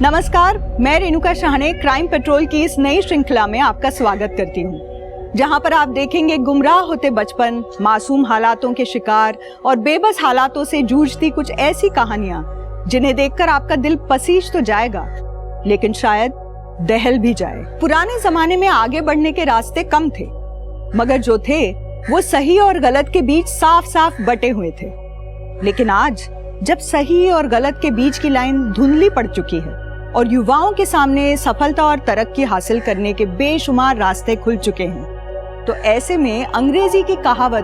नमस्कार, मैं Renuka Shahane crime petrol की इस नई श्रृंखला में आपका स्वागत करती हूँ, जहाँ पर आप देखेंगे गुमराह होते बचपन, मासूम हालातों के शिकार और बेबस हालातों से जूझती कुछ ऐसी कहानियां जिन्हें देखकर आपका दिल पसीज तो जाएगा, लेकिन शायद दहल भी जाए। पुराने जमाने में आगे बढ़ने के रास्ते कम थे, मगर जो थे वो सही और गलत के बीच साफ साफ बटे हुए थे। लेकिन आज जब सही और गलत के बीच की लाइन धुंधली पड़ चुकी है और युवाओं के सामने सफलता और तरक्की हासिल करने के बेशुमार रास्ते खुल चुके हैं, तो ऐसे में अंग्रेजी की कहावत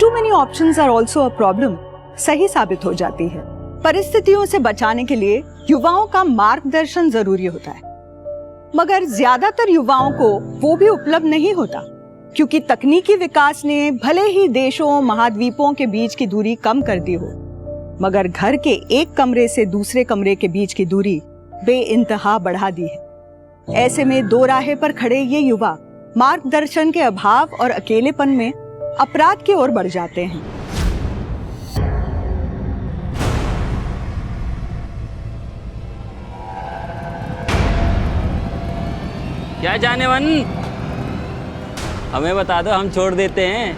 too many options are also a problem सही साबित हो जाती है। परिस्थितियों से बचाने के लिए युवाओं का मार्गदर्शन जरूरी होता है, मगर ज्यादातर युवाओं को वो भी उपलब्ध नहीं होता, क्योंकि तकनीकी विकास ने भले ही देशों महाद्वीपों के बीच की दूरी कम कर दी हो, मगर घर के एक कमरे से दूसरे कमरे के बीच की दूरी बेइंतहा बढ़ा दी है। ऐसे में दो राहे पर खड़े ये युवा मार्गदर्शन के अभाव और अकेलेपन में अपराध की ओर बढ़ जाते हैं। क्या जाने मन, हमें बता दो, हम छोड़ देते हैं।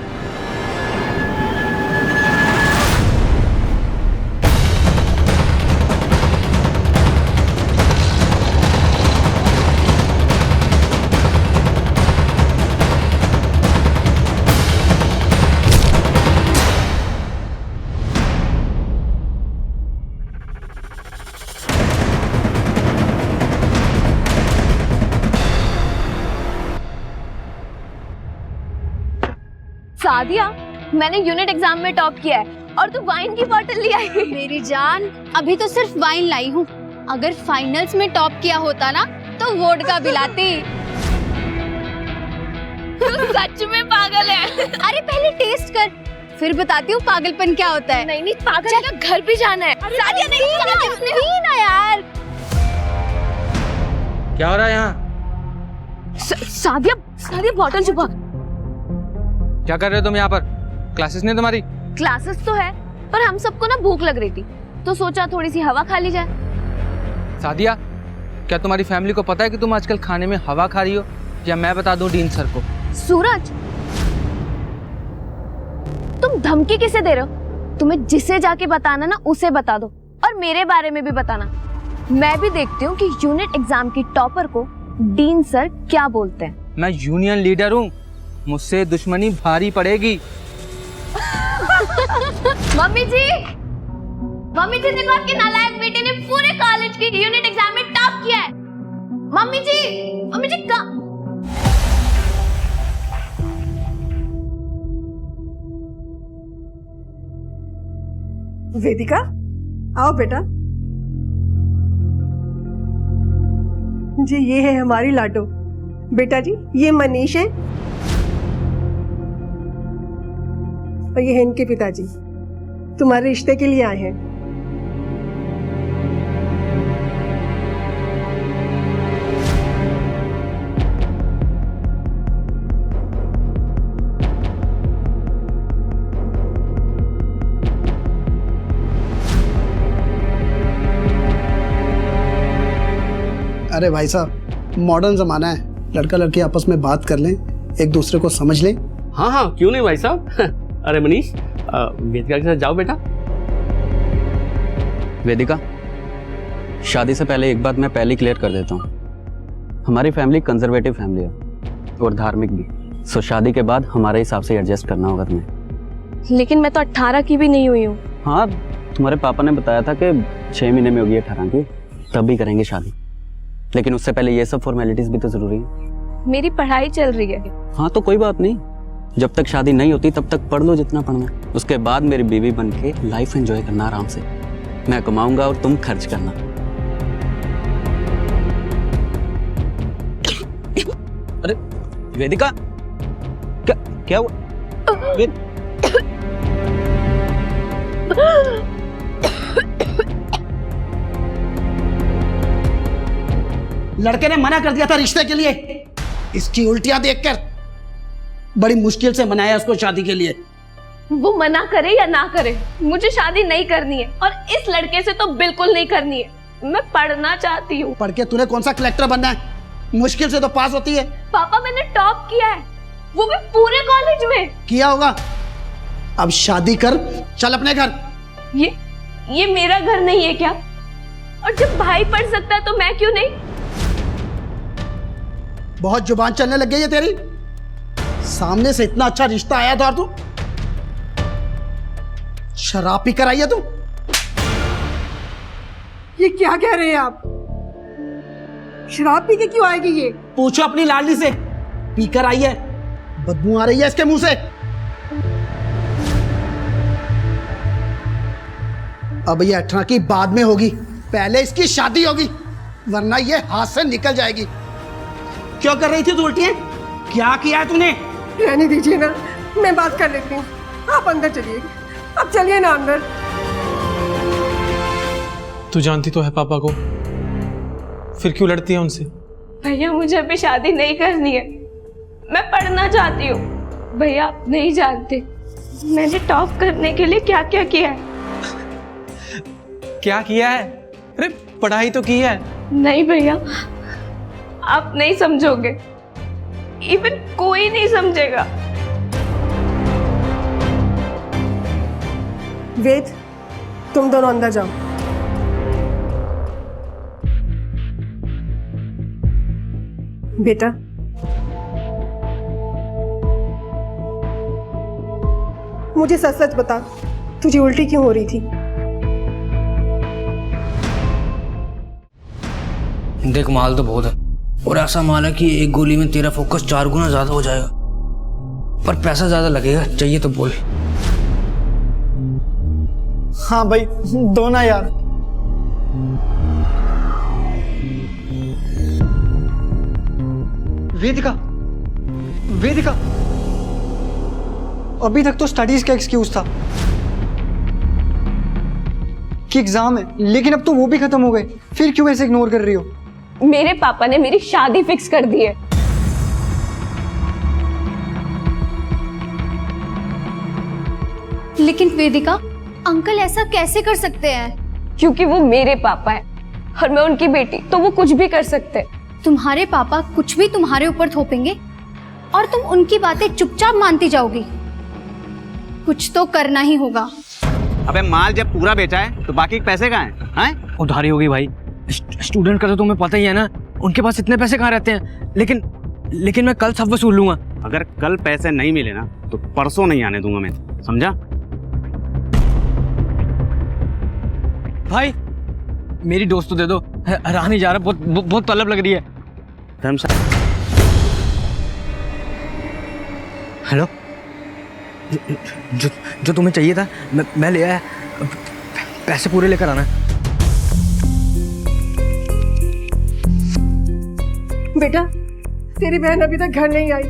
सादिया, मैंने यूनिट एग्जाम में टॉप किया है और तू वाइन की बोतल ले आई। मेरी जान, अभी तो सिर्फ वाइन लाई हूँ। अगर फाइनल्स में टॉप किया होता ना तो वोडका पिलाती। तू सच में पागल है। अरे पहले टेस्ट कर, फिर बताती हूँ पागलपन क्या होता है। नहीं पागल का घर भी जाना है। सादिया नहीं ना यार। क्या हो रहा है यहाँ? सादिया बोतल छुपा। क्या कर रहे हो तुम यहाँ पर? क्लासेस नहीं तुम्हारी? क्लासेस तो है, पर हम सबको ना भूख लग रही थी, तो सोचा थोड़ी सी हवा खा ली जाए। सादिया, क्या तुम्हारी फैमिली को पता है कि तुम आजकल खाने में हवा खा रही हो, या मैं बता दूं डीन सर को? सूरज, तुम धमकी किसे दे रहे हो? तुम्हें जिसे जाके बताना ना उसे बता दो, और मेरे बारे में भी बताना। मैं भी देखती हूँ कि यूनिट एग्जाम की टॉपर को डीन सर क्या बोलते हैं। मैं यूनियन लीडर हूँ, मुझसे दुश्मनी भारी पड़ेगी। मम्मी जी देखो, आपके नालायक बेटे ने पूरे कॉलेज की यूनिट एग्जाम में टॉप किया है। मम्मी जी का वेदिका, आओ बेटा। जी ये है हमारी लाडो। बेटा जी ये मनीष है और ये है इनके पिताजी, तुम्हारे रिश्ते के लिए आए हैं। अरे भाई साहब, मॉडर्न जमाना है, लड़का लड़की आपस में बात कर लें, एक दूसरे को समझ लें। हाँ क्यों नहीं भाई साहब। अरे मनीष, वेदिका के साथ जाओ बेटा। वेदिका, शादी से पहले एक बात मैं पहले क्लियर कर देता हूँ। हमारी फैमिली कंजर्वेटिव फैमिली है और धार्मिक भी, सो शादी के बाद हमारे हिसाब से एडजस्ट करना होगा तुम्हें। लेकिन मैं तो 18 की भी नहीं हुई हूँ। हाँ, तुम्हारे पापा ने बताया था कि 6 महीने में होगी 18 की, तब भी करेंगे शादी, लेकिन उससे पहले ये सब फॉर्मेलिटीज भी तो जरूरी है। मेरी पढ़ाई चल रही है। हाँ तो कोई बात नहीं, जब तक शादी नहीं होती तब तक पढ़ लो जितना पढ़ना है, उसके बाद मेरी बीवी बन के लाइफ एंजॉय करना आराम से। मैं कमाऊंगा और तुम खर्च करना। अरे वेदिका, क्या हुआ? लड़के ने मना कर दिया था रिश्ते के लिए, इसकी उल्टियां देखकर बड़ी मुश्किल से मनाया उसको शादी के लिए। वो मना करे या ना करे, मुझे शादी नहीं करनी है और इस लड़के से तो बिल्कुल नहीं करनी है। मैं पढ़ना चाहती हूँ। पढ़ के तूने कौन सा कलेक्टर बनना है? मुश्किल से तो पास होती है। पापा मैंने टॉप किया है, वो भी पूरे कॉलेज में। किया होगा। अब शादी कर, चल अपने घर। ये मेरा घर नहीं है क्या? और जब भाई पढ़ सकता है तो मैं क्यों नहीं? बहुत जुबान चलने लग गई है तेरी। सामने से इतना अच्छा रिश्ता आया था और तू शराब पी कर आई है तू। ये क्या कह रहे हैं आप? शराब पी के क्यों आएगी ये? पूछो अपनी लाडली से, पीकर आई है, बदबू आ रही है इसके मुंह से। अब ये 18 की बाद में होगी, पहले इसकी शादी होगी, वरना ये हाथ से निकल जाएगी। क्यों कर रही थी तू उल्टियां? क्या किया है तूने? रहने दीजिए ना, मैं बात कर लेती हूँ। आप अंदर चलिए, अब चलिए ना अंदर। तू जानती तो है पापा को, फिर क्यों लड़ती है उनसे? भैया मुझे अभी शादी नहीं करनी है, मैं पढ़ना चाहती हूँ। भैया आप नहीं जानते मैंने टॉप करने के लिए क्या क्या किया है। क्या किया है? अरे पढ़ाई तो की है। नहीं भैया, आप नहीं समझोगे, इवन कोई नहीं समझेगा। वेद, तुम दोनों अंदर जाओ। बेटा, मुझे सच सच बता, तुझे उल्टी क्यों हो रही थी? देख, माल तो बहुत है और ऐसा माल है कि एक गोली में तेरा फोकस 4 गुना ज्यादा हो जाएगा, पर पैसा ज्यादा लगेगा। चाहिए तो बोल। हाँ भाई, दो ना यार। वेदिका, वेदिका, अभी तक तो स्टडीज का एक्सक्यूज था कि एग्जाम है, लेकिन अब तो वो भी खत्म हो गए, फिर क्यों ऐसे इग्नोर कर रही हो? मेरे पापा ने मेरी शादी फिक्स कर दी है। लेकिन वेदिका, अंकल ऐसा कैसे कर सकते हैं? क्योंकि वो मेरे पापा है और मैं उनकी बेटी, तो वो कुछ भी कर सकते हैं। तुम्हारे पापा कुछ भी तुम्हारे ऊपर थोपेंगे और तुम उनकी बातें चुपचाप मानती जाओगी। कुछ तो करना ही होगा। अबे माल जब पूरा बेचा है तो बाकी पैसे कहाँ हैं? उधारी होगी भाई। स्टूडेंट का तो तुम्हें पता ही है ना, उनके पास इतने पैसे कहाँ रहते हैं। लेकिन मैं कल सब वसूल लूंगा। अगर कल पैसे नहीं मिले ना तो परसों नहीं आने दूंगा मैं, समझा? भाई मेरी दोस्त तो दे दो, रहा नहीं जा रहा, बहुत तलब लग रही है। हेलो, जो तुम्हें चाहिए था मैं ले आया, पैसे पूरे लेकर आना। बेटा, तेरी बहन अभी तक घर नहीं आई,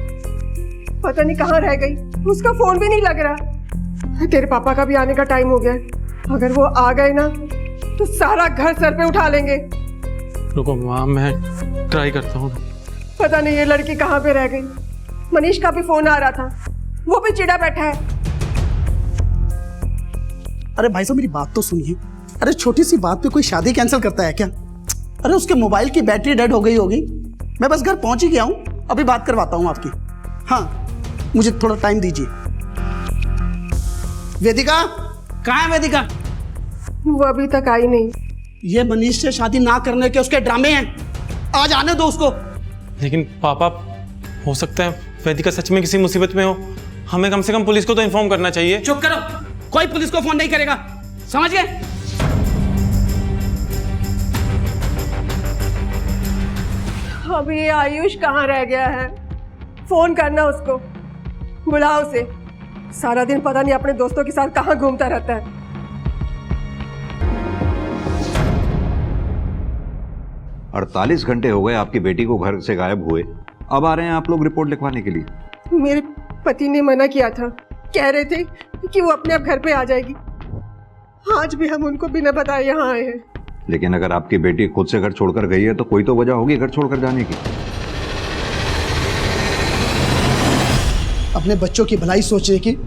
पता नहीं कहाँ रह गई, उसका फोन भी नहीं लग रहा। तेरे पापा का भी आने का टाइम हो गया है, अगर वो आ गए ना तो सारा घर सर पे उठा लेंगे। रुको माँ, मैं ट्राई करता हूँ। पता नहीं ये लड़की कहाँ पे रह गई। मनीष का भी फोन आ रहा था, वो भी चिढ़ा बैठा है। अरे भाई साहब, मेरी बात तो सुनिए। अरे छोटी सी बात पे कोई शादी कैंसिल करता है क्या? अरे उसके मोबाइल की बैटरी डेड हो गई होगी। मैं बस घर पहुंच ही गया हूँ, अभी बात करवाता हूँ आपकी। हाँ, मुझे थोड़ा टाइम दीजिए। वेदिका, कहाँ है वेदिका? वो अभी तक आई नहीं। ये मनीष से शादी ना करने के उसके ड्रामे हैं, आज आने दो उसको। लेकिन पापा, हो सकता है वेदिका सच में किसी मुसीबत में हो, हमें कम से कम पुलिस को तो इन्फॉर्म करना चाहिए। चुप करो, कोई पुलिस को फोन नहीं करेगा, समझ गए? अब ये आयुष कहाँ रह गया है? फोन करना उसको, बुलाओ उसे। सारा दिन पता नहीं अपने दोस्तों के साथ कहाँ घूमता रहता है। 48 घंटे हो गए आपकी बेटी को घर से गायब हुए, अब आ रहे हैं आप लोग रिपोर्ट लिखवाने के लिए? मेरे पति ने मना किया था, कह रहे थे कि वो अपने आप घर पे आ जाएगी। आज भी हम उनको बिना बताए यहाँ आए हैं। लेकिन अगर आपकी बेटी खुद से घर छोड़कर गई है तो कोई तो वजह होगी घर छोड़कर जाने की। अपने बच्चों की भलाई सोचने की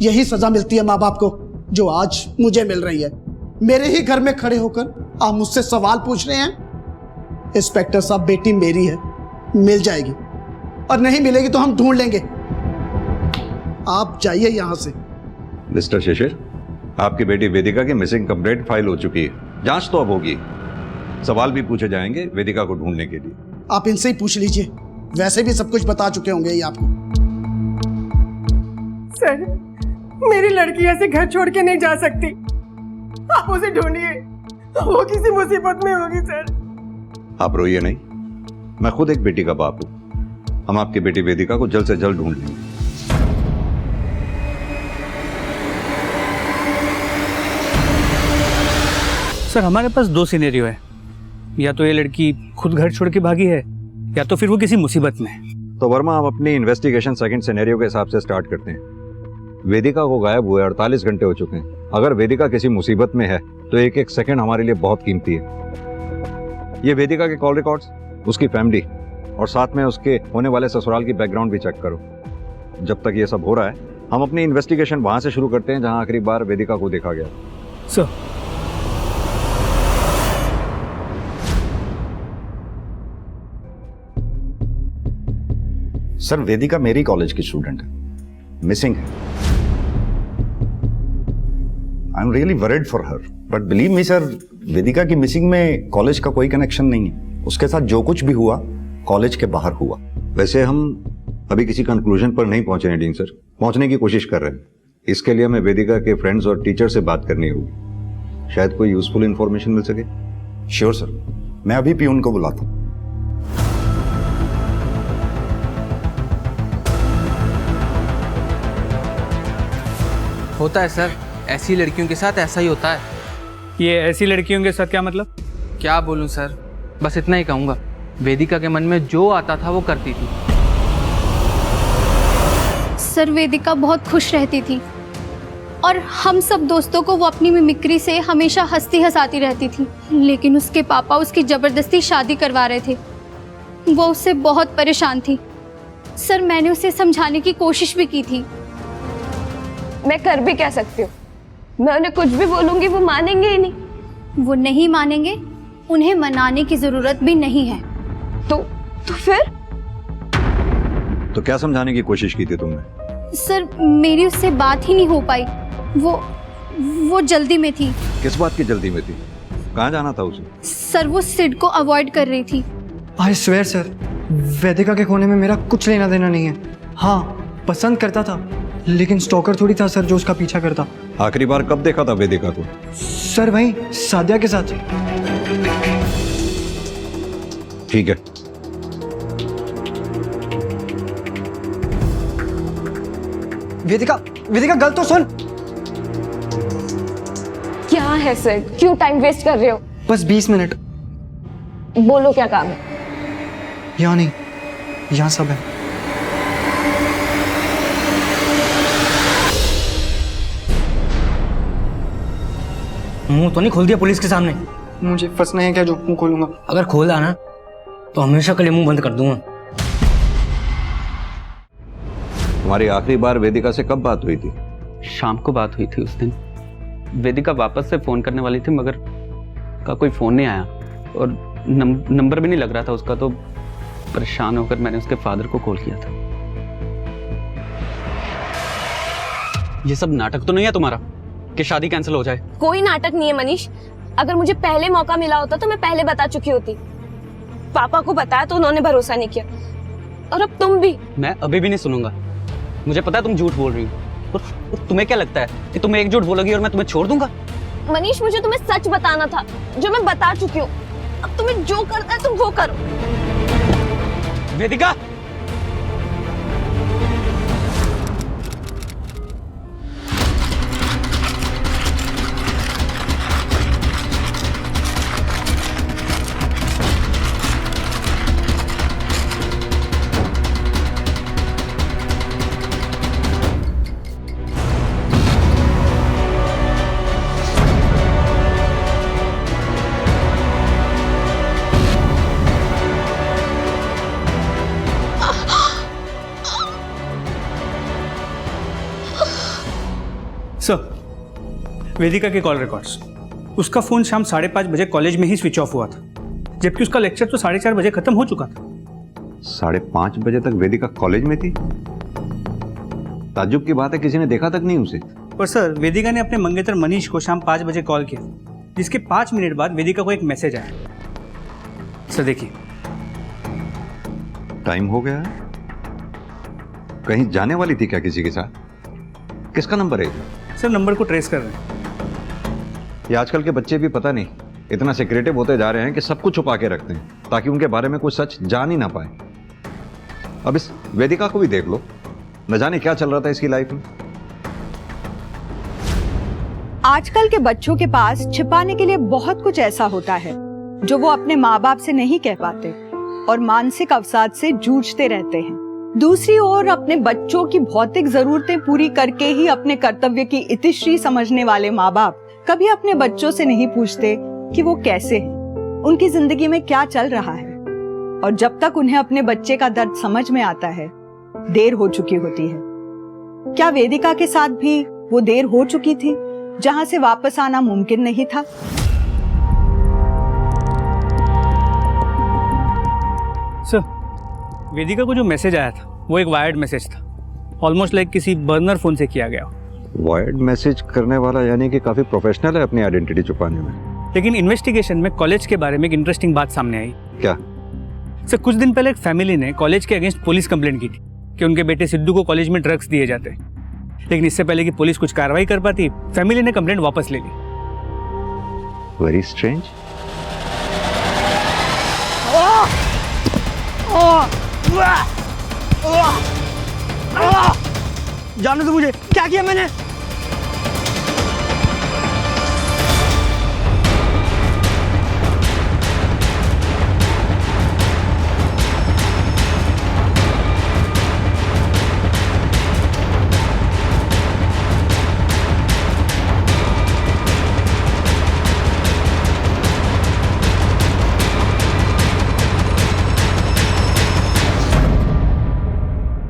यही सजा मिलती है माँ बाप को, जो आज मुझे मिल रही है। मेरे ही घर में खड़े होकर आप मुझसे सवाल पूछ रहे हैं? इंस्पेक्टर साहब, बेटी मेरी है, मिल जाएगी, और नहीं मिलेगी तो हम ढूंढ लेंगे। आप जाइए यहां से। मिस्टर शिशिर, आपकी बेटी वेदिका की मिसिंग कंप्लेंट फाइल हो चुकी है। जांच तो अब होगी, सवाल भी पूछे जाएंगे वेदिका को ढूंढने के लिए। आप इनसे ही पूछ लीजिए, वैसे भी सब कुछ बता चुके होंगे ये आपको। सर, मेरी लड़की ऐसे घर छोड़ के नहीं जा सकती। आप उसे ढूंढिए, वो किसी मुसीबत में होगी सर। आप रोइए नहीं, मैं खुद एक बेटी का बाप हूं। हम आपकी बेटी वेदिका को जल्द से जल्द ढूंढ लेंगे। सर, हमारे पास दो सिनेरियो है, या तो ये लड़की खुद घर छोड़ के भागी है, या तो फिर वो किसी मुसीबत में है। तो वर्मा, आप अपनी इन्वेस्टिगेशन सेकंड सिनेरियो के हिसाब से स्टार्ट करते हैं। वेदिका को गायब हुए 48 घंटे हो चुके हैं। अगर वेदिका किसी मुसीबत में है तो एक एक सेकंड हमारे लिए बहुत कीमती है। ये वेदिका के कॉल रिकॉर्ड्स, उसकी फैमिली और साथ में उसके होने वाले ससुराल की बैकग्राउंड भी चेक करो। जब तक ये सब हो रहा है, हम अपनी इन्वेस्टिगेशन वहां से शुरू करते हैं जहां आखिरी बार वेदिका को देखा गया। सर, सर, वेदिका मेरी कॉलेज की स्टूडेंट है, मिसिंग है। I am really worried for her, but believe me sir, Vedika की मिसिंग में कॉलेज का कोई कनेक्शन नहीं है। उसके साथ जो कुछ भी हुआ कॉलेज के बाहर हुआ। वैसे हम अभी किसी कंक्लूजन पर नहीं पहुंचे हैं डीन सर, पहुंचने की कोशिश कर रहे हैं। इसके लिए हमें वेदिका के फ्रेंड्स और टीचर से बात करनी होगी, शायद कोई यूजफुल इंफॉर्मेशन मिल सके। श्योर सर, मैं अभी पियून को बुलाता हूं। होता है सर, ऐसी लड़कियों के साथ ऐसा ही होता है। ये ऐसी लड़कियों के साथ क्या मतलब? क्या बोलूं सर, बस इतना ही कहूंगा, वेदिका के मन में जो आता था वो करती थी। सर, वेदिका बहुत खुश रहती थी और हम सब दोस्तों को वो अपनी मिमिक्री से हमेशा हंसती हंसाती रहती थी। लेकिन उसके पापा उसकी ज़बरदस्ती शादी करवा रहे थे। वो उससे बहुत परेशान थी। सर, मैंने उसे समझाने की कोशिश भी की थी। मैं कर भी क्या सकती हूँ? मैं उन्हें कुछ भी बोलूंगी वो मानेंगे ही नहीं। वो नहीं मानेंगे, उन्हें मनाने की जरूरत भी नहीं है। तो फिर? तो क्या समझाने की कोशिश की थी तुमने? सर, मेरी उससे बात ही नहीं हो पाई। वो जल्दी में थी। किस बात की जल्दी में थी? कहाँ जाना था उसे? सर, वो सिड को अवॉइड कर रही थी। आई स्वेयर सर, वेदिका के खोने में मेरा कुछ लेना देना नहीं है। हाँ, पसंद करता था, लेकिन स्टॉकर थोड़ी था सर जो उसका पीछा करता। आखिरी बार कब देखा था वेदिका को? सर, वहीं सादिया के साथ। ठीक है, वेदिका गल तो सुन। क्या है सर, क्यों टाइम वेस्ट कर रहे हो? बस 20 मिनट। बोलो क्या काम है? यहाँ नहीं, यहाँ सब है। मुंह तो नहीं खोल दिया पुलिस के सामने? मुझे फंसना है क्या जो मुंह खोलूंगा? अगर खोला ना तो हमेशा के लिए मुंह बंद कर दूंगा। तुम्हारी आखिरी बार वेदिका से कब बात हुई थी? शाम को बात हुई थी उस दिन। वेदिका वापस से फ़ोन करने वाली थी मगर का कोई फ़ोन नहीं आया और नंबर भी नहीं लग रहा था उसका। तो परेशान होकर मैंने उसके फादर को कॉल किया था। ये सब नाटक तो नहीं है तुम्हारा कि शादी कैंसिल हो जाए? कोई नाटक नहीं है मनीष। अगर मुझे पहले मौका मिला होता तो मैं पहले बता चुकी होती। पापा को बताया तो उन्होंने भरोसा नहीं किया, और अब तुम भी। मैं अभी भी नहीं सुनूंगा। मुझे पता है तुम झूठ बोल रही हो, और तुम्हें क्या लगता है कि तुम एक झूठ बोलोगी और मैं तुम्हें छोड़ दूंगा? मनीष, मुझे तुम्हें सच बताना था जो मैं बता चुकी हूँ। अब तुम्हें जो करना है तुम वो करो। वेदिका, सर, वेदिका के कॉल रिकॉर्ड्स उसका फ़ोन शाम 5:30 बजे कॉलेज में ही स्विच ऑफ हुआ था, जबकि उसका लेक्चर तो 4:30 बजे खत्म हो चुका था। 5:30 बजे तक वेदिका कॉलेज में थी? ताज्जुब की बात है, किसी ने देखा तक नहीं उसे। पर सर, वेदिका ने अपने मंगेतर मनीष को शाम 5 बजे कॉल किया, जिसके 5 मिनट बाद वेदिका को एक मैसेज आया। सर देखिए, टाइम हो गया है। कहीं जाने वाली थी क्या किसी के साथ? किसका नंबर है? सर नंबर को ट्रेस कर रहे हैं। ये आजकल के बच्चे भी पता नहीं इतना सिक्रेटिव होते जा रहे हैं कि सब कुछ छुपा के रखते हैं ताकि उनके बारे में कुछ सच जान ही ना पाए। अब इस वेदिका को भी देख लो, न जाने क्या चल रहा था इसकी लाइफ में। आजकल के बच्चों के पास छिपाने के लिए बहुत कुछ ऐसा होता है जो वो अपने माँ बाप से नहीं कह पाते और मानसिक अवसाद से जूझते रहते हैं। दूसरी ओर अपने बच्चों की भौतिक जरूरतें पूरी करके ही अपने कर्तव्य की इतिश्री समझने वाले माँ बाप कभी अपने बच्चों से नहीं पूछते कि वो कैसे हैं, उनकी जिंदगी में क्या चल रहा है। और जब तक उन्हें अपने बच्चे का दर्द समझ में आता है, देर हो चुकी होती है। क्या वेदिका के साथ भी वो देर हो चुकी थी जहां से वापस आना मुमकिन नहीं था? सर, वेदिका को जो मैसेज आया था वो एक वायर्ड मैसेज था, ऑलमोस्ट लाइक किसी बर्नर फोन से किया गया। वायर्ड मैसेज करने वाला यानी कि काफी प्रोफेशनल है अपनी आइडेंटिटी छुपाने में। लेकिन इन्वेस्टिगेशन में कॉलेज के बारे में एक इंटरेस्टिंग बात सामने आई। क्या? सर, कुछ दिन पहले एक फैमिली ने कॉलेज के अगेंस्ट पुलिस कंप्लेंट की थी कि उनके बेटे सिद्धू को कॉलेज में ड्रग्स दिए जाते हैं। लेकिन इससे पहले कि पुलिस कुछ कार्रवाई कर पाती, फैमिली ने कंप्लेंट वापस ले ली। Very strange. जाने दो मुझे, क्या किया मैंने?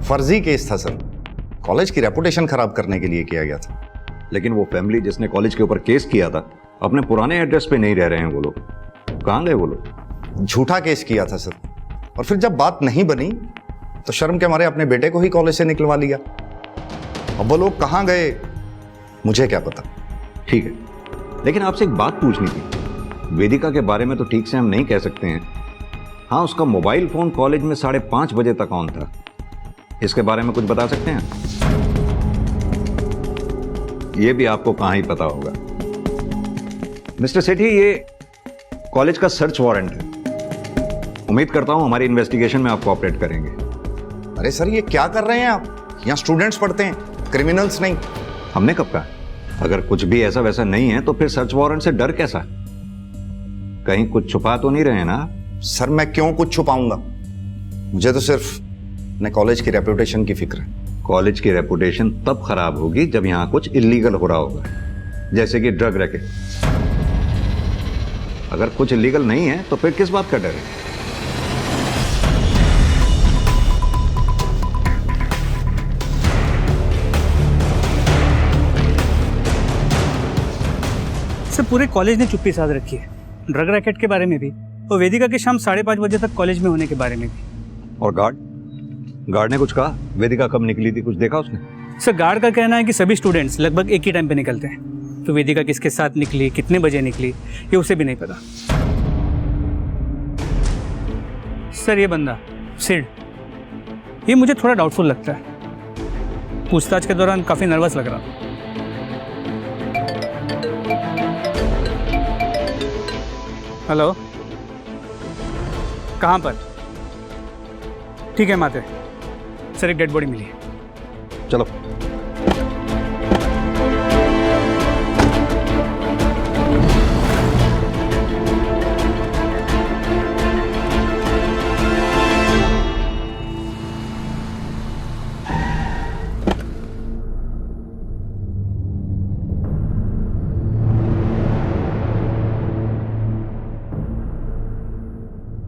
फर्जी केस था सर, कॉलेज की रेपुटेशन खराब करने के लिए किया गया था। लेकिन वो फैमिली जिसने कॉलेज के ऊपर केस किया था, अपने पुराने एड्रेस पे नहीं रह रहे हैं वो लोग। कहाँ गए वो लोग? झूठा केस किया था सर, और फिर जब बात नहीं बनी तो शर्म के मारे अपने बेटे को ही कॉलेज से निकलवा लिया। अब वो लोग कहाँ गए मुझे क्या पता। ठीक है, लेकिन आपसे एक बात पूछनी थी। वेदिका के बारे में तो ठीक से हम नहीं कह सकते हैं। हाँ, उसका मोबाइल फोन कॉलेज में 5:30 बजे तक ऑन था। इसके बारे में कुछ बता सकते हैं? ये भी आपको कहां ही पता होगा। मिस्टर सेठी, ये कॉलेज का सर्च वारंट है। उम्मीद करता हूं हमारी इन्वेस्टिगेशन में आप कोऑपरेट करेंगे। अरे सर, ये क्या कर रहे हैं आप? यहाँ स्टूडेंट्स पढ़ते हैं, क्रिमिनल्स नहीं। हमने कब कहा? अगर कुछ भी ऐसा वैसा नहीं है तो फिर सर्च वारंट से डर कैसा? कहीं कुछ छुपा तो नहीं रहे ना? सर, मैं क्यों कुछ छुपाऊंगा? मुझे तो सिर्फ अपने कॉलेज की रेपुटेशन की फिक्र है। कॉलेज की रेपुटेशन तब खराब होगी जब यहाँ कुछ इलीगल हो रहा होगा, जैसे कि ड्रग रैकेट। अगर कुछ इलीगल नहीं है तो फिर किस बात का डर है? सर, पूरे कॉलेज ने चुप्पी साध रखी है, ड्रग रैकेट के बारे में भी और वेदिका के शाम 5:30 बजे तक कॉलेज में होने के बारे में भी। और गार्ड ने कुछ कहा? वेदिका कब निकली थी, कुछ देखा उसने? सर, गार्ड का कहना है कि सभी स्टूडेंट्स लगभग एक ही टाइम पे निकलते हैं, तो वेदिका किसके साथ निकली, कितने बजे निकली, ये उसे भी नहीं पता। सर, ये बंदा सिड, ये मुझे थोड़ा डाउटफुल लगता है। पूछताछ के दौरान काफी नर्वस लग रहा। हेलो, कहाँ पर? ठीक है माते, सर एक डेड बॉडी मिली है। चलो।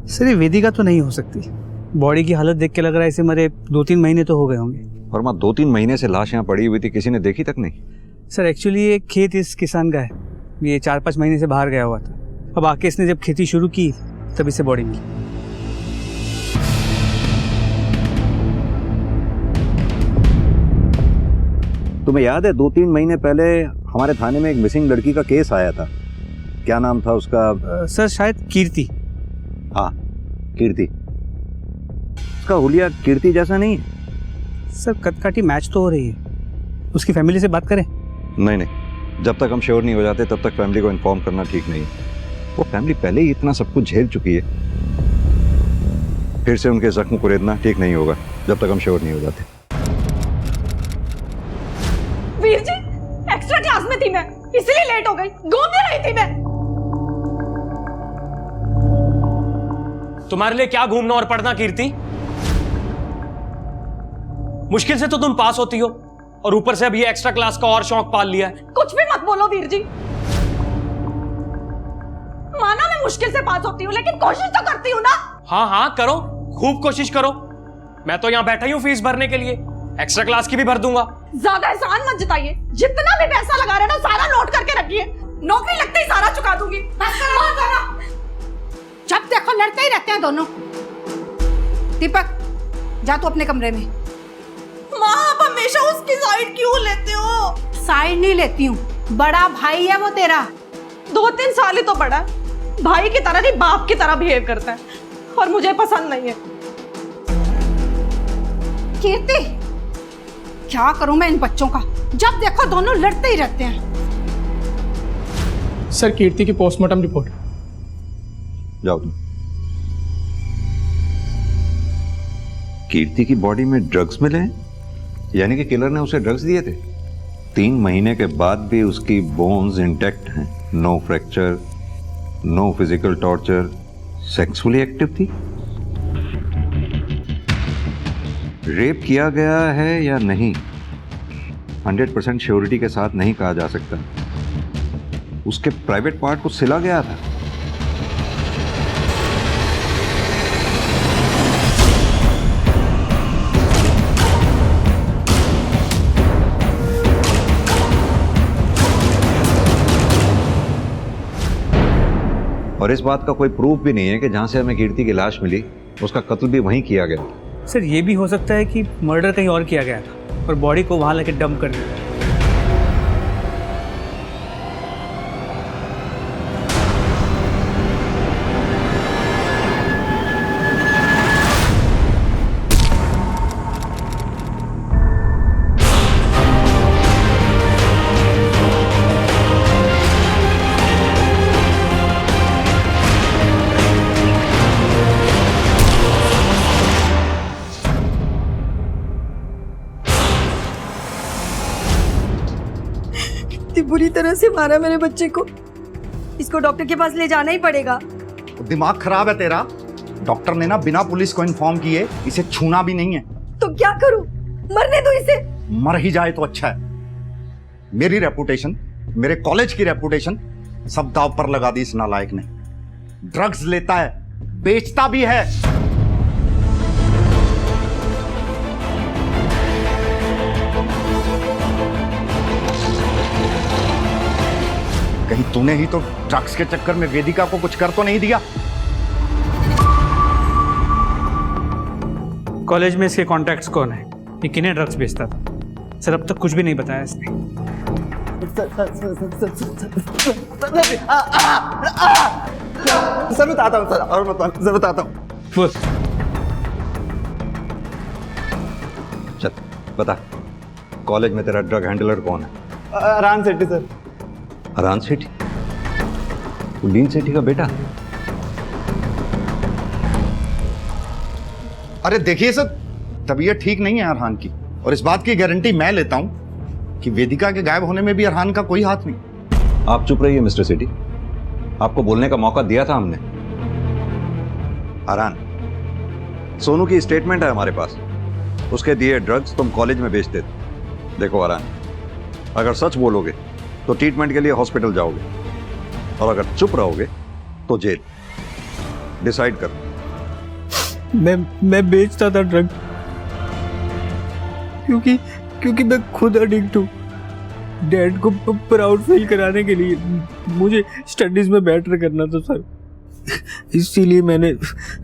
सर, ये वेदिका तो नहीं हो सकती। बॉडी की हालत देख के लग रहा है इसे मरे 2-3 महीने तो हो गए होंगे। वर्मा, 2-3 महीने से लाश यहाँ पड़ी हुई थी, किसी ने देखी तक नहीं? सर, एक्चुअली ये खेत इस किसान का है, ये 4-5 महीने से बाहर गया हुआ था। अब आके इसने जब खेती शुरू की तभी से बॉडी मिली। तुम्हें याद है 2-3 महीने पहले हमारे थाने में एक मिसिंग लड़की का केस आया था? क्या नाम था उसका? सर शायद कीर्ति। हाँ, कीर्ति। उसका हुलिया कीर्ति जैसा नहीं है। सर कटकाटी मैच तो हो रही है, उसकी फैमिली से बात करें? नहीं, जब तक हम श्योर नहीं हो जाते तब तक फैमिली को इन्फॉर्म करना ठीक नहीं है। वो फैमिली पहले ही इतना सब कुछ झेल चुकी है, फिर से उनके जख्म को रेदना ठीक नहीं होगा जब तक हम श्योर नहीं हो जाते। वीर जी, एक्स्ट्रा क्लास में थी मैं, इसलिए लेट हो गई। घूमने रही थी मैं। तुम्हारे लिए क्या घूमना और पढ़ना कीर्ति? मुश्किल से तो तुम पास होती हो और ऊपर से अब ये एक्स्ट्रा क्लास का और शौक पाल लिया है। कुछ भी मत बोलो वीर जी। माना मैं मुश्किल से पास होती हूँ, लेकिन कोशिश तो करती हूँ ना। हाँ करो, खूब कोशिश करो। मैं तो यहाँ बैठा ही हूँ फीस भरने के लिए, एक्स्ट्रा क्लास की भी भर दूंगा। ज्यादा एहसान मत जताइए। जितना भी पैसा लगा रहे ना सारा नोट करके रखिए, नौकरी लगते ही सारा चुका दूंगी। जब देखो लड़ते ही रहते हैं दोनों। दीपक, जा तू अपने कमरे में। माँ, आप हमेशा उसकी साइड क्यों लेते हो? साइड नहीं लेती हूँ, बड़ा भाई है वो तेरा। 2-3 साल ही तो बड़ा, भाई की तरह नहीं बाप की तरह बिहेव करता है, और मुझे पसंद नहीं है। कीर्ति, क्या करूं मैं इन बच्चों का? जब देखो दोनों लड़ते ही रहते हैं। सर, कीर्ति की पोस्टमार्टम रिपोर्ट। जाओ तुम। कीर्ति की बॉडी में ड्रग्स मिले हैं, यानी कि किलर ने उसे ड्रग्स दिए थे। 3 महीने के बाद भी उसकी बोन्स इंटैक्ट हैं, no fracture, no physical torture, sexually active थी। रेप किया गया है या नहीं 100% श्योरिटी के साथ नहीं कहा जा सकता। उसके प्राइवेट पार्ट को सिला गया था। और इस बात का कोई प्रूफ भी नहीं है कि जहां से हमें कीर्ति की लाश मिली उसका कत्ल भी वहीं किया गया। सर ये भी हो सकता है कि मर्डर कहीं और किया गया था और बॉडी को वहां लेके डंप कर दिया। बुरी तरह से मारा मेरे बच्चे को। इसको डॉक्टर के पास ले जाना ही पड़ेगा। दिमाग खराब है तेरा। डॉक्टर ने ना बिना पुलिस को इन्फॉर्म किए इसे छूना भी नहीं है। तो क्या करूं? मरने दो इसे। मर ही जाए तो अच्छा है। मेरी रेपुटेशन, मेरे कॉलेज की रेपुटेशन सब दांव पर लगा दी इस नालायक ने। ड्रग्स लेता है, बेचता भी है। कहीं तूने ही तो ड्रग्स के चक्कर में वेदिका को कुछ कर तो नहीं दिया? कॉलेज में इसके कॉन्टैक्ट्स कौन है, ये किन्हें ड्रग्स बेचता था? सर अब तक कुछ भी नहीं बताया इसने। सर बताता हूँ, सर और बताता, सर बताता हूँ। चल बता, कॉलेज में तेरा ड्रग हैंडलर कौन है? अरान सेठी सर। अरान सेठी? डीन सेठी का बेटा? अरे देखिए सर, तबीयत ठीक नहीं है अरहान की, और इस बात की गारंटी मैं लेता हूं कि वेदिका के गायब होने में भी अरहान का कोई हाथ नहीं। आप चुप रहिए मिस्टर सेठी, आपको बोलने का मौका दिया था हमने। अरहान, सोनू की स्टेटमेंट है हमारे पास, उसके दिए ड्रग्स तुम कॉलेज में बेचते थे। देखो अरहान, अगर सच बोलोगे तो ट्रीटमेंट के लिए हॉस्पिटल जाओगे, और अगर चुप रहोगे तो जेल। डिसाइड करो। मैं बेचता था ड्रग क्योंकि मैं खुद एडिक्ट हूँ। डैड को प्राउड फील कराने के लिए मुझे स्टडीज में बेटर करना था सर, इसीलिए मैंने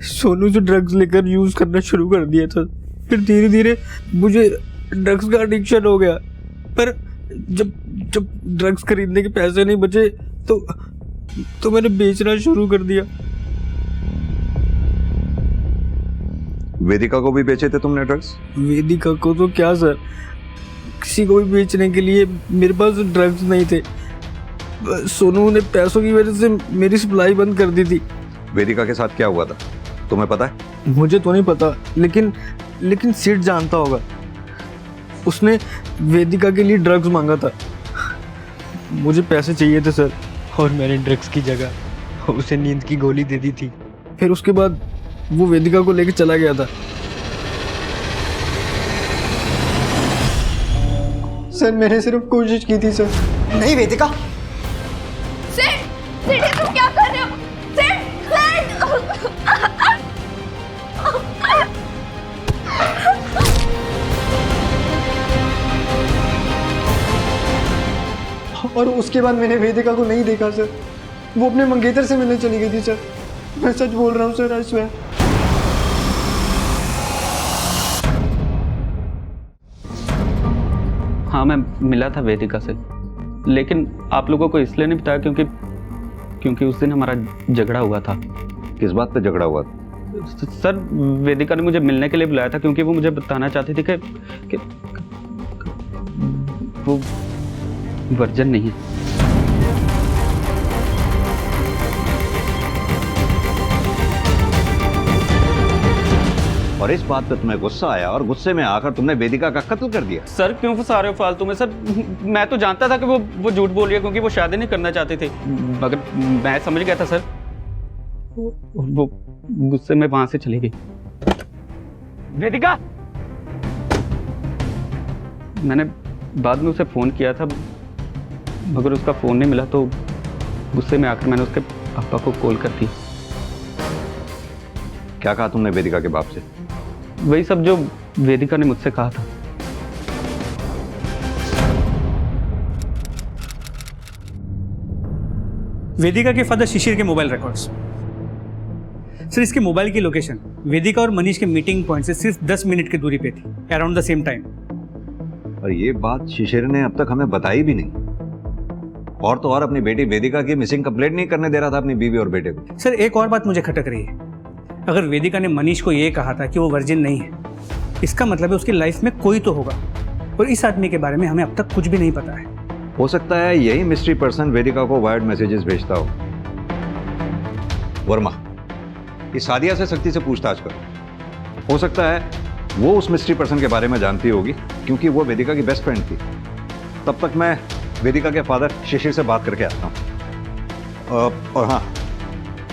सोनू से ड्रग्स लेकर यूज़ करना शुरू कर दिया था। फिर धीरे धीरे मुझे ड्रग्स का एडिक्शन हो गया, पर जब जब ड्रग्स खरीदने के पैसे नहीं बचे तो मैंने बेचना शुरू कर दिया। वेदिका को भी बेचे थे तुमने ड्रग्स? वेदिका को तो क्या सर, किसी को भी बेचने के लिए मेरे पास ड्रग्स नहीं थे। सोनू ने पैसों की वजह से मेरी सप्लाई बंद कर दी थी। वेदिका के साथ क्या हुआ था तुम्हें पता है? मुझे तो नहीं पता, लेकिन सिड जानता होगा। उसने वेदिका के लिए ड्रग्स मांगा था। मुझे पैसे चाहिए थे सर, और मैंने ड्रग्स की जगह उसे नींद की गोली दे दी थी। फिर उसके बाद वो वेदिका को लेकर चला गया था। सर मैंने सिर्फ कोशिश की थी सर। नहीं वेदिका, सिड ये तुम क्या कर रहे हो? और उसके बाद मैंने वेदिका को नहीं देखा सर, वो अपने मंगेतर से मिलने चली गई थी सर। मैं सच बोल रहा हूँ सर, आई स्वेयर। हाँ, मैं मिला था वेदिका से, लेकिन आप लोगों को इसलिए नहीं बताया क्योंकि उस दिन हमारा झगड़ा हुआ था। किस बात पे झगड़ा हुआ था? सर, वेदिका ने मुझे मिलने के लिए बुलाया था क्योंकि वो मुझे बताना चाहती थी कि वो वर्जन नहीं है। और इस बात पे तुम्हें गुस्सा आया और गुस्से में आकर तुमने वेदिका का कत्ल कर दिया। सर क्यों फंसा रहे हो फालतू में? सर मैं तो जानता था कि वो झूठ बोल रही है क्योंकि वो शादी नहीं करना चाहती थी, मगर मैं समझ गया था सर। वो गुस्से में वहां से चली गई। वेदिका, मैंने बाद में उसे फोन किया था मगर उसका फोन नहीं मिला, तो गुस्से में आकर मैंने उसके पापा को कॉल कर दी। क्या कहा तुमने वेदिका के बाप से? वही सब जो वेदिका ने मुझसे कहा था। वेदिका के फादर शिशिर के मोबाइल रिकॉर्ड्स। सर, इसके मोबाइल की लोकेशन वेदिका और मनीष के मीटिंग पॉइंट से सिर्फ 10 मिनट की दूरी पे थी, अराउंड द सेम टाइम। और ये बात शिशिर ने अब तक हमें बताई भी नहीं। और तो और अपनी बेटी वेदिका की मिसिंग कंप्लेंट नहीं करने दे रहा था अपनी बीवी और बेटे को। सर, एक और बात मुझे खटक रही है। अगर वेदिका ने मनीष को ये कहा था कि वो वर्जिन नहीं है, इसका मतलब है उसकी लाइफ में कोई तो होगा, और इस आदमी के बारे में हमें अब तक कुछ भी नहीं पता है। हो सकता है यही मिस्ट्री पर्सन वेदिका को वायर्ड मैसेजेस भेजता हो। वर्मा, इस सादिया से सख्ती से पूछताछ करो। हो सकता है वो उस मिस्ट्री पर्सन के बारे में जानती होगी क्योंकि वो वेदिका की बेस्ट फ्रेंड थी। तब तक मैं वेदिका के फादर शिशिर से बात करके आता हूँ। और हाँ,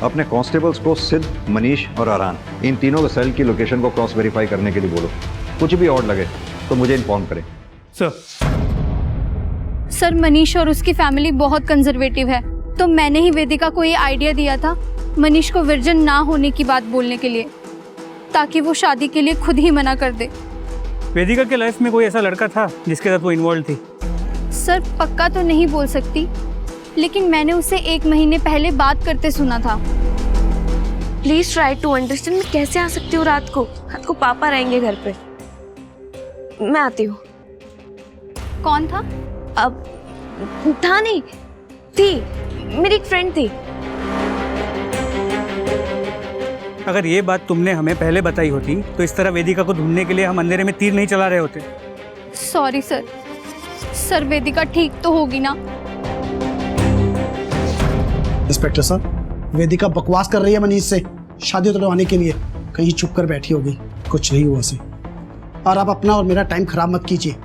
अपने कांस्टेबल्स को सिद्ध, मनीष और आरान, इन तीनों के सेल की लोकेशन को क्रॉस वेरीफाई करने के लिए बोलो। कुछ भी और लगे तो मुझे इन्फॉर्म करें। सर, मनीष और उसकी फैमिली बहुत कंजर्वेटिव है, तो मैंने ही वेदिका को ये आइडिया दिया था मनीष को वर्जिन ना होने की बात बोलने के लिए, ताकि वो शादी के लिए खुद ही मना कर दे। वेदिका के लाइफ में कोई ऐसा लड़का था जिसके साथ वो इन्वॉल्व थी? सर, पक्का तो नहीं बोल सकती, लेकिन मैंने उसे 1 महीने पहले बात करते सुना था। Please try to understand. मैं कैसे आ सकती हूँ रात को पापा रहेंगे घर पे। मैं आती हूँ। कौन था? अब था नहीं, थी मेरी एक फ्रेंड थी। अगर ये बात तुमने हमें पहले बताई होती तो इस तरह वेदिका को ढूंढने के लिए हम अंधेरे में तीर नहीं चला रहे होते। Sorry sir. सर, वेदिका ठीक तो होगी ना? इंस्पेक्टर साहब, वेदिका बकवास कर रही है मनीष से शादी तुड़वाने के लिए। कहीं छुप कर बैठी होगी, कुछ नहीं हुआ से। और आप अपना और मेरा टाइम खराब मत कीजिए।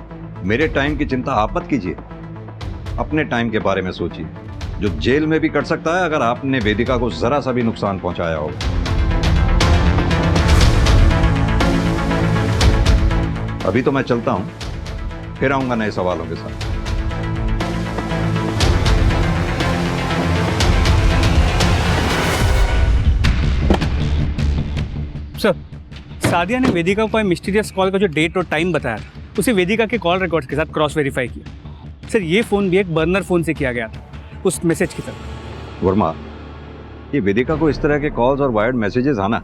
मेरे टाइम की चिंता आप मत कीजिए, अपने टाइम के बारे में सोचिए, जो जेल में भी कट सकता है अगर आपने वेदिका को जरा सा भी नुकसान पहुंचाया हो। अभी तो मैं चलता हूं, फिर आऊंगा नए सवालों के साथ। सर, सादिया ने वेदिका को मिस्टीरियस कॉल का जो डेट और टाइम बताया, उसे वेदिका के कॉल रिकॉर्ड्स के साथ क्रॉस वेरीफाई किया। सर ये फ़ोन भी एक बर्नर फ़ोन से किया गया था उस मैसेज की तरफ। वर्मा, ये वेदिका को इस तरह के कॉल्स और वायर्ड मैसेजेस आना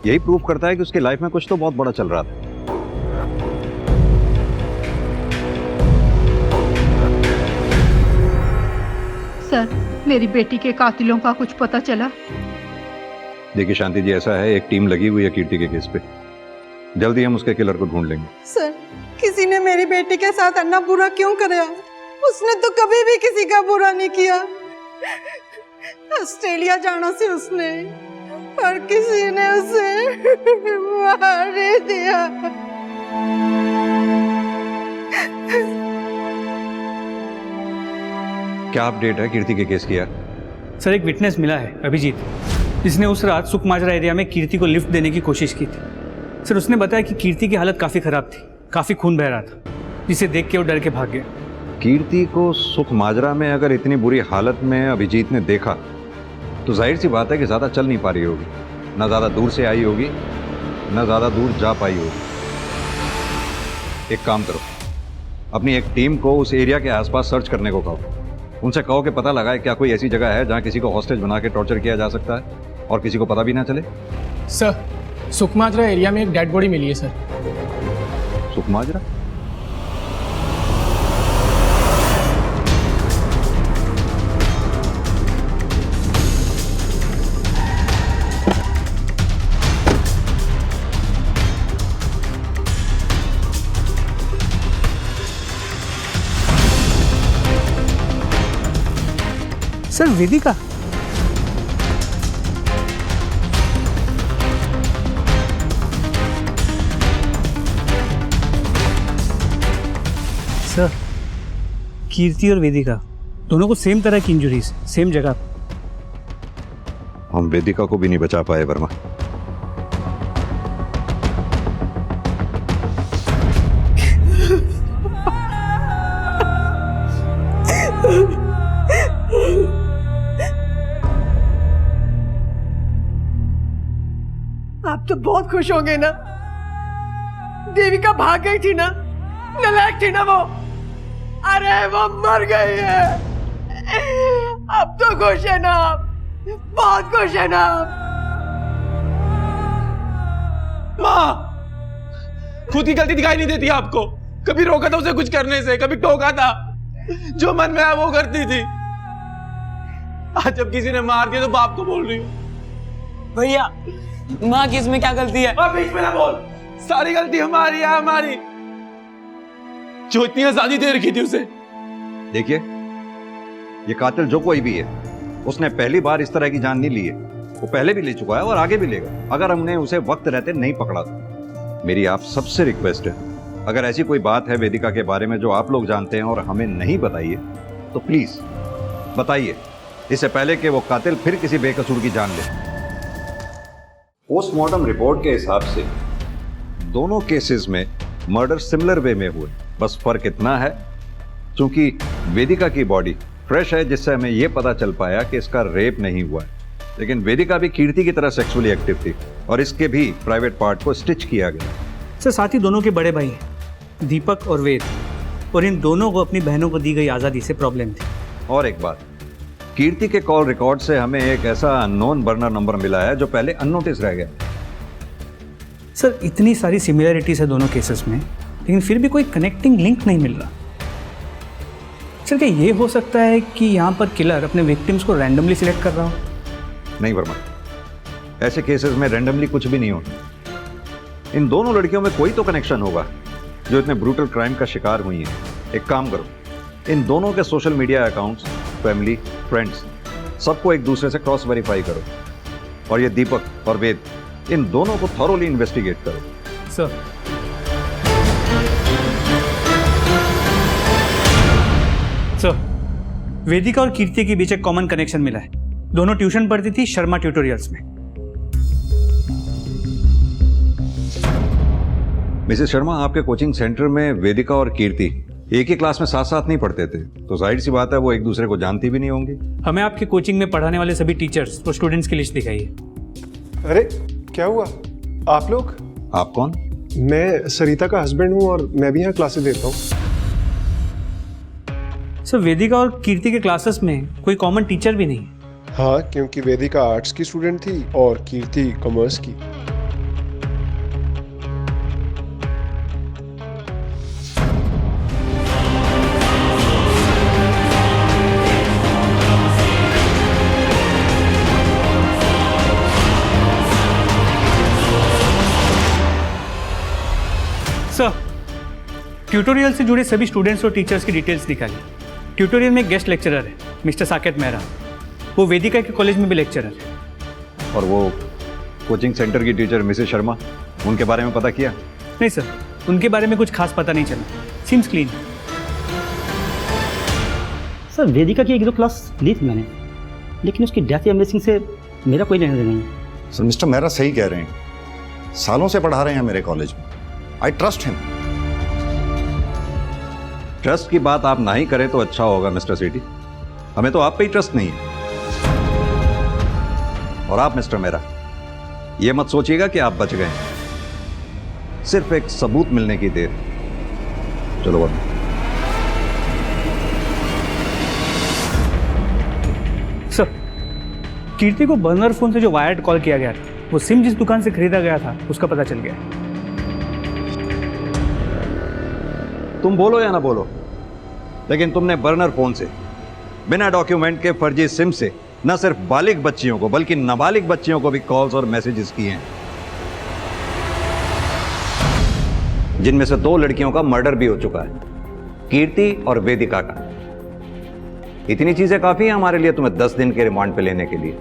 यही प्रूव करता है कि उसकी लाइफ में कुछ तो बहुत बड़ा चल रहा था। सर, मेरी बेटी के कातिलों का कुछ पता चला? देखिए शांति जी, ऐसा है, एक टीम लगी हुई है कीर्ति के केस पे। जल्दी हम उसके किलर को ढूंढ लेंगे। सर, किसी ने मेरी बेटी के साथ अन्ना बुरा क्यों कराया? उसने तो कभी भी किसी का बुरा नहीं किया। ऑस्ट्रेलिया जाना से उसने, और किसी ने उसे मार दिया। क्या अपडेट है कीर्ति के केस की? सर एक विटनेस मिला है, अभिजीत, जिसने उस रात सुकमाजरा एरिया में कीर्ति को लिफ्ट देने की कोशिश की थी। सर उसने बताया कि कीर्ति की हालत काफ़ी ख़राब थी, काफ़ी खून बह रहा था, जिसे देख के वो डर के भाग गया। कीर्ति को सुखमाजरा में अगर इतनी बुरी हालत में अभिजीत ने देखा तो जाहिर सी बात है कि ज़्यादा चल नहीं पा रही होगी, ना ज़्यादा दूर से आई होगी, ना ज़्यादा दूर जा पाई होगी। एक काम करो, अपनी एक टीम को उस एरिया के आसपास सर्च करने को कहो। उनसे कहो कि पता लगाए क्या कोई ऐसी जगह है जहाँ किसी को हॉस्टेज बना के टॉर्चर किया जा सकता है और किसी को पता भी ना चले। सर, सुकमाजरा एरिया में एक डेड बॉडी मिली है सर। सुकमाजरा? सर वेदिका? सर कीर्ति और वेदिका दोनों को सेम तरह की इंजरीज, सेम जगह। हम वेदिका को भी नहीं बचा पाए वर्मा। आप तो बहुत खुश होंगे ना? देविका भाग गई थी ना, नालायक थी ना वो। अरे वो मर गई है। अब तो खुश है ना आप? बहुत खुश है ना आप? माँ, खुद की गलती दिखाई नहीं देती आपको? कभी रोका था उसे कुछ करने से, कभी टोका था, जो मन में आया वो करती थी। आज जब किसी ने मार दिया तो बाप को बोल रही हूँ। भैया, माँ की इसमें क्या गलती है? बीच में ना बोल, सारी गलती हमारी है, हमारी, जो इतनी आजादी दे रखी थी उसे। देखिए, ये कातिल जो कोई भी है, उसने पहली बार इस तरह की जान नहीं ली है। वो पहले भी ले चुका है और आगे भी लेगा, अगर हमने उसे वक्त रहते नहीं पकड़ा तो। मेरी आप सबसे रिक्वेस्ट है, अगर ऐसी कोई बात है वेदिका के बारे में जो आप लोग जानते हैं और हमें नहीं बताइए तो प्लीज बताइए, इससे पहले कि वो कातिल फिर किसी बेकसूर की जान ले। पोस्टमार्टम रिपोर्ट के हिसाब से दोनों केसेस में मर्डर सिमिलर वे में हुए, बस फर्क इतना है क्योंकि वेदिका की बॉडी फ्रेश है, जिससे हमें यह पता चल पाया कि इसका रेप नहीं हुआ है। लेकिन वेदिका भी कीर्ति की तरह सेक्सुअली एक्टिव थी और इसके भी प्राइवेट पार्ट को स्टिच किया गया। सर साथ ही दोनों के बड़े भाई हैं, दीपक और वेद, और इन दोनों को अपनी बहनों को दी गई आज़ादी से प्रॉब्लम थी। और एक बात, कीर्ति के कॉल रिकॉर्ड से हमें एक ऐसा अननोन बर्नर नंबर मिला है जो पहले अननोटिस रह गया। सर इतनी सारी सिमिलरिटीज है दोनों केसेस में, लेकिन फिर भी कोई कनेक्टिंग लिंक नहीं मिल रहा। सर क्या ये हो सकता है कि यहाँ पर किलर अपने विक्टिम्स को रैंडमली सिलेक्ट कर रहा हो? नहीं वर्मा, ऐसे केसेस में रैंडमली कुछ भी नहीं होता। इन दोनों लड़कियों में कोई तो कनेक्शन होगा जो इतने ब्रूटल क्राइम का शिकार हुई हैं। एक काम करो, इन दोनों के social media accounts, family, friends, सबको एक दूसरे से क्रॉस वेरीफाई करो, और ये दीपक और वेद, इन दोनों को थॉरोली इन्वेस्टिगेट करो। सर वेदिका और कीर्ति के बीच एक कॉमन कनेक्शन मिला है। दोनों ट्यूशन पढ़ती थी शर्मा ट्यूटोरियल्स में। मिसेस शर्मा, आपके कोचिंग सेंटर में वेदिका और कीर्ति एक ही क्लास में साथ साथ नहीं पढ़ते थे, तो जाहिर सी बात है वो एक दूसरे को जानती भी नहीं होंगी। हमें आपके कोचिंग में पढ़ाने वाले सभी टीचर्स और स्टूडेंट्स की लिस्ट दिखाई है। अरे क्या हुआ? आप लोग? आप कौन? मैं सरिता का हस्बैंड हूँ और मैं भी यहाँ क्लासेस देता हूँ। सर वेदिका और कीर्ति के क्लासेस में कोई कॉमन टीचर भी नहीं है। हाँ, क्योंकि वेदिका आर्ट्स की स्टूडेंट थी और कीर्ति कॉमर्स की। सर ट्यूटोरियल से जुड़े सभी स्टूडेंट्स और टीचर्स की डिटेल्स निकालिए। ट्यूटोरियल में एक गेस्ट लेक्चरर है मिस्टर साकेत मेहरा, वो वेदिका के कॉलेज में भी लेक्चरर है। और वो कोचिंग सेंटर की टीचर मिसेस शर्मा, उनके बारे में पता किया? नहीं सर, उनके बारे में कुछ खास पता नहीं चला। Seems clean. सर वेदिका की 1-2 क्लास ली थी मैंने, लेकिन उसकी डेथ या मिसिंग से मेरा कोई लेना देना नहीं है। सर मिस्टर मेहरा सही कह रहे हैं, सालों से पढ़ा रहे हैं मेरे कॉलेज में। I trust him. ट्रस्ट की बात आप ना ही करें तो अच्छा होगा मिस्टर सेठी, हमें तो आप पे ही ट्रस्ट नहीं है। और आप मिस्टर मेहरा ये मत सोचिएगा कि आप बच गए, सिर्फ एक सबूत मिलने की देर। चलो बात। सर कीर्ति को बर्नर फोन से जो वायर्ड कॉल किया गया था, वो सिम जिस दुकान से खरीदा गया था उसका पता चल गया। तुम बोलो या ना बोलो, लेकिन तुमने बर्नर फोन से बिना डॉक्यूमेंट के फर्जी सिम से न सिर्फ बालिग बच्चियों को बल्कि नाबालिग बच्चियों को भी कॉल्स और मैसेजेस किए हैं, जिनमें से 2 लड़कियों का मर्डर भी हो चुका है, कीर्ति और वेदिका का। इतनी चीजें काफी हैं हमारे लिए तुम्हें 10 दिन के रिमांड पे लेने के लिए।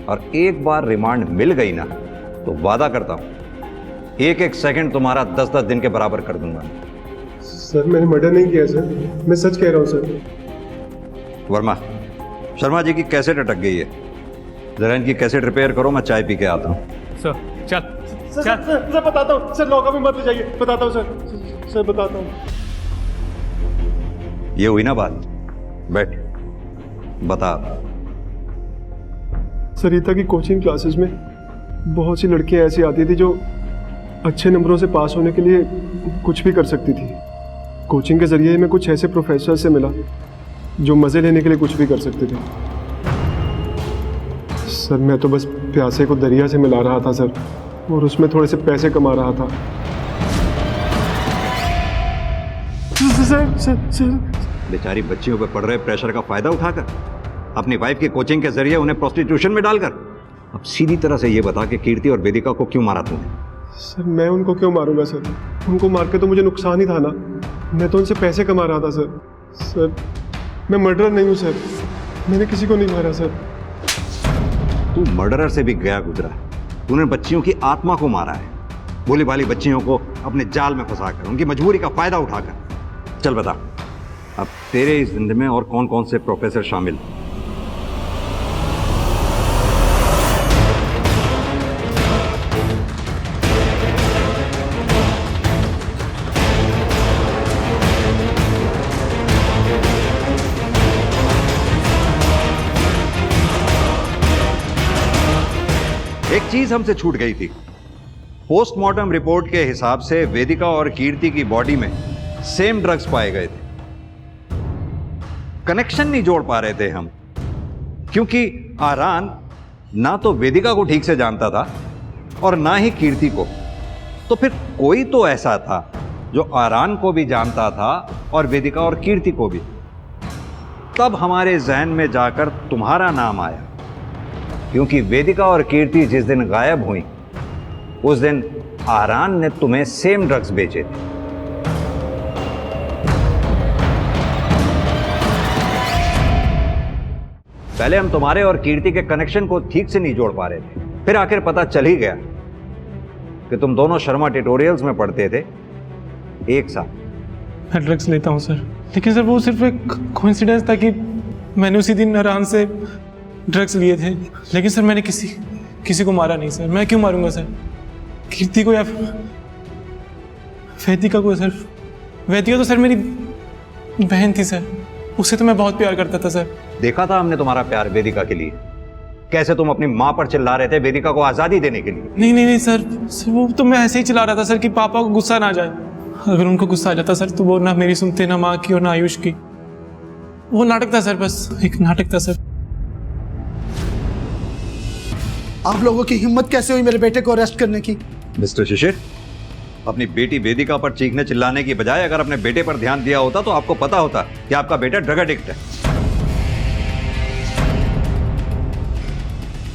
और एक बार रिमांड मिल गई ना तो वादा करता हूं 1-1 सेकंड तुम्हारा 10-10 दिन के बराबर कर दूंगा। सर मैंने मर्डर नहीं किया सर, मैं सच कह रहा हूँ सर। वर्मा, शर्मा जी की कैसेट अटक गई है, जरा इनकी कैसेट रिपेयर करो, मैं चाय पी के आता हूँ। सर चल सर बताता हूँ सर, लॉकअप में मत ले जाइए, बताता हूँ सर बताता हूँ। ये हुई ना बात, बैठ बता। सरिता की कोचिंग क्लासेस में बहुत सी लड़कियां ऐसी आती थी जो अच्छे नंबरों से पास होने के लिए कुछ भी कर सकती थी। कोचिंग के जरिए मैं कुछ ऐसे प्रोफेसर से मिला जो मज़े लेने के लिए कुछ भी कर सकते थे। सर मैं तो बस प्यासे को दरिया से मिला रहा था सर, और उसमें थोड़े से पैसे कमा रहा था। सर बेचारी बच्चियों पर पड़ रहे प्रेशर का फायदा उठाकर अपनी वाइफ की कोचिंग के जरिए उन्हें प्रोस्टिट्यूशन में डालकर अब सीधी तरह से ये बता कि कीर्ति और वेदिका को क्यों मारा तुमने? सर मैं उनको क्यों मारूंगा सर, उनको मार के तो मुझे नुकसान ही था ना, मैं तो उनसे पैसे कमा रहा था सर। सर मैं मर्डरर नहीं हूँ सर, मैंने किसी को नहीं मारा सर। तू मर्डरर से भी गया गुजरा, तूने बच्चियों की आत्मा को मारा है, भोली भाली बच्चियों को अपने जाल में फंसाकर उनकी मजबूरी का फायदा उठाकर। चल बता, अब तेरे इस जिंदगी में और कौन कौन से प्रोफेसर शामिल? एक चीज हमसे छूट गई थी। पोस्टमार्टम रिपोर्ट के हिसाब से वेदिका और कीर्ति की बॉडी में सेम ड्रग्स पाए गए थे। कनेक्शन नहीं जोड़ पा रहे थे हम, क्योंकि आरान ना तो वेदिका को ठीक से जानता था और ना ही कीर्ति को। तो फिर कोई तो ऐसा था जो आरान को भी जानता था और वेदिका और कीर्ति को भी। तब हमारे जहन में जाकर तुम्हारा नाम आया, क्योंकि वेदिका और कीर्ति जिस दिन गायब हुई उस दिन आरान ने तुम्हें सेम ड्रग्स बेचे थे। पहले हम तुम्हारे और कीर्ति के कनेक्शन को ठीक से नहीं जोड़ पा रहे थे, फिर आखिर पता चल ही गया कि तुम दोनों शर्मा ट्यूटोरियल्स में पढ़ते थे एक साथ। मैं ड्रग्स लेता हूं सर, लेकिन सर वो सिर्फ एक कोइंसिडेंस था कि मैंने उसी दिन आराम से ड्रग्स लिए थे, लेकिन सर मैंने किसी को मारा नहीं सर। मैं क्यों मारूंगा सर? कीर्ति को या वेदिका को? सर वेदिका तो सर मेरी बहन थी सर, उससे तो मैं बहुत प्यार करता था सर। देखा था हमने तुम्हारा प्यार वेदिका के लिए, कैसे तुम अपनी माँ पर चिल्ला रहे थे वेदिका को आजादी देने के लिए। नहीं सर वो तो मैं ऐसे ही चिल्ला रहा था सर कि पापा को गुस्सा ना जाए। अगर उनको गुस्सा आ जाता सर तो वो ना मेरी सुनते, ना माँ की और ना आयुष की। वो नाटक था सर, बस एक नाटक था सर। आप लोगों की हिम्मत कैसे हुई मेरे बेटे को अरेस्ट करने की? मिस्टर शिशिर, अपनी बेटी वेदिका पर चीखने चिल्लाने की बजाय अगर अपने बेटे पर ध्यान दिया होता तो आपको पता होता कि आपका बेटा ड्रग एडिक्ट है।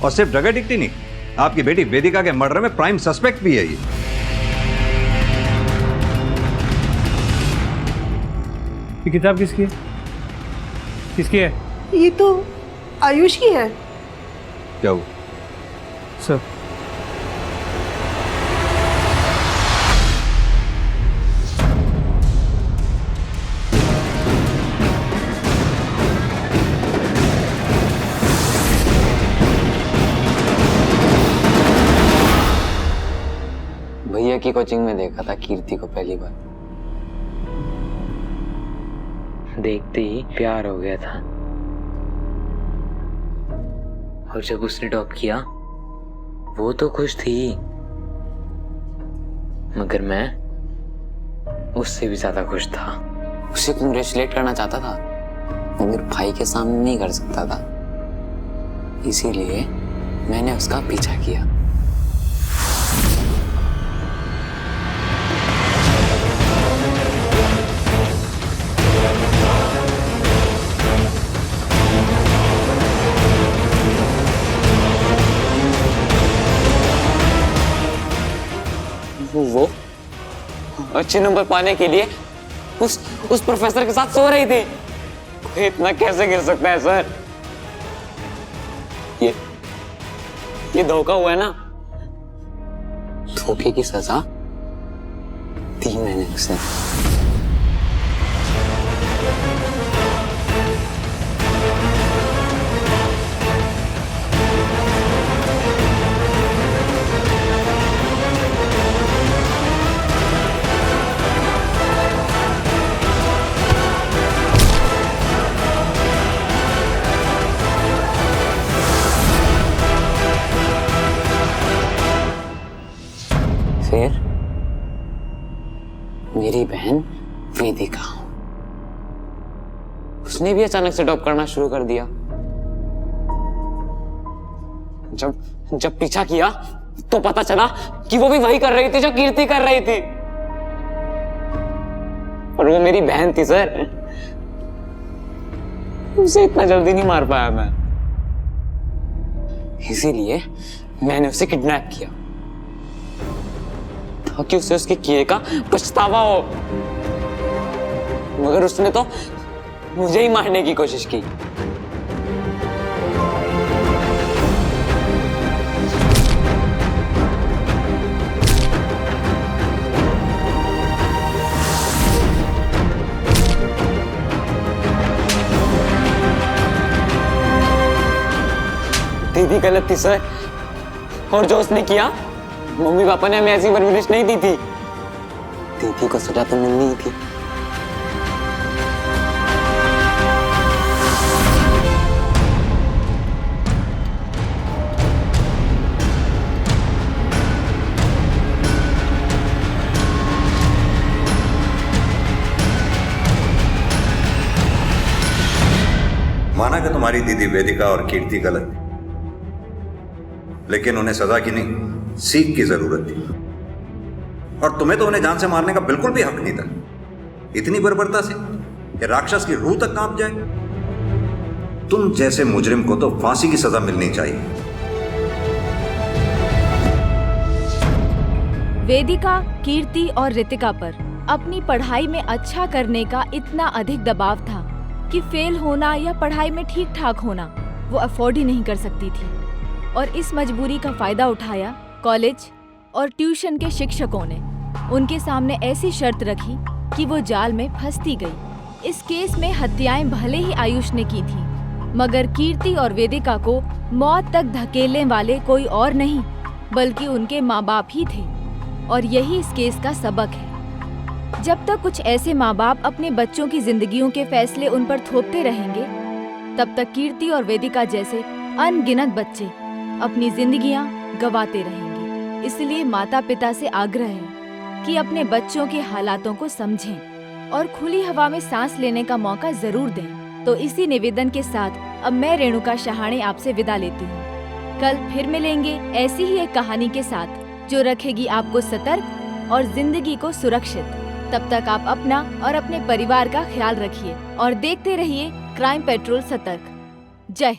और सिर्फ ड्रग एडिक्ट ही नहीं, आपकी बेटी वेदिका के मर्डर में प्राइम सस्पेक्ट भी है। ये किताब किसकी है? किसकी है? ये तो आयुष की है। क्या हुआ सर? भैया की कोचिंग में देखा था कीर्ति को पहली बार, देखते ही प्यार हो गया था। और जब उसने टॉप किया वो तो खुश थी, मगर मैं उससे भी ज्यादा खुश था। उसे कंग्रेचुलेट करना चाहता था मगर भाई के सामने नहीं कर सकता था, इसीलिए मैंने उसका पीछा किया। वो अच्छे नंबर पाने के लिए उस प्रोफेसर के साथ सो रही थी। कोई इतना कैसे गिर सकता है सर? ये धोखा हुआ है ना। धोखे की सजा दी मैंने उसे। फिर मेरी बहन वेदिका, उसने भी अचानक से टॉप करना शुरू कर दिया। जब पीछा किया तो पता चला कि वो भी वही कर रही थी जो कीर्ति कर रही थी, और वो मेरी बहन थी सर। उसे इतना जल्दी नहीं मार पाया मैं, इसीलिए मैंने उसे किडनैप किया ताकि उसे उसके किए का पछतावा हो। मगर उसने तो मुझे ही मारने की कोशिश की। दीदी गलत थी सर, और जो उसने किया, मम्मी पापा ने हमें ऐसी परवरिश नहीं दी थी। दीदी को सजा तो मिलनी ही थी। माना कि तुम्हारी दीदी वेदिका और कीर्ति गलत थी, लेकिन उन्हें सजा की नहीं, सीख की जरूरत थी। और तुम्हें तो उन्हें जान से मारने का बिल्कुल भी हक नहीं था। इतनी बर्बरता से कि राक्षस की रूह तक कांप जाए। तुम जैसे मुजरिम को तो फांसी की सजा मिलनी चाहिए। वेदिका, कीर्ति और रितिका पर अपनी पढ़ाई में अच्छा करने का इतना अधिक दबाव था कि फेल होना या पढ़ाई में ठीक ठाक होना वो अफोर्ड ही नहीं कर सकती थी। और इस मजबूरी का फायदा उठाया कॉलेज और ट्यूशन के शिक्षकों ने। उनके सामने ऐसी शर्त रखी कि वो जाल में फंसती गई। इस केस में हत्याएं भले ही आयुष ने की थी, मगर कीर्ति और वेदिका को मौत तक धकेलने वाले कोई और नहीं बल्कि उनके माँ बाप ही थे। और यही इस केस का सबक है। जब तक कुछ ऐसे माँ बाप अपने बच्चों की जिंदगियों के फैसले उन पर थोपते रहेंगे, तब तक कीर्ति और वेदिका जैसे अनगिनत बच्चे अपनी जिंदगियां गंवाते रहेंगे। इसलिए माता पिता से आग्रह है कि अपने बच्चों के हालातों को समझें और खुली हवा में सांस लेने का मौका जरूर दें। तो इसी निवेदन के साथ अब मैं रेणुका शहाणे आपसे विदा लेती हूँ। कल फिर मिलेंगे ऐसी ही एक कहानी के साथ जो रखेगी आपको सतर्क और जिंदगी को सुरक्षित। तब तक आप अपना और अपने परिवार का ख्याल रखिए और देखते रहिए क्राइम पेट्रोल सतर्क। जय हिंद।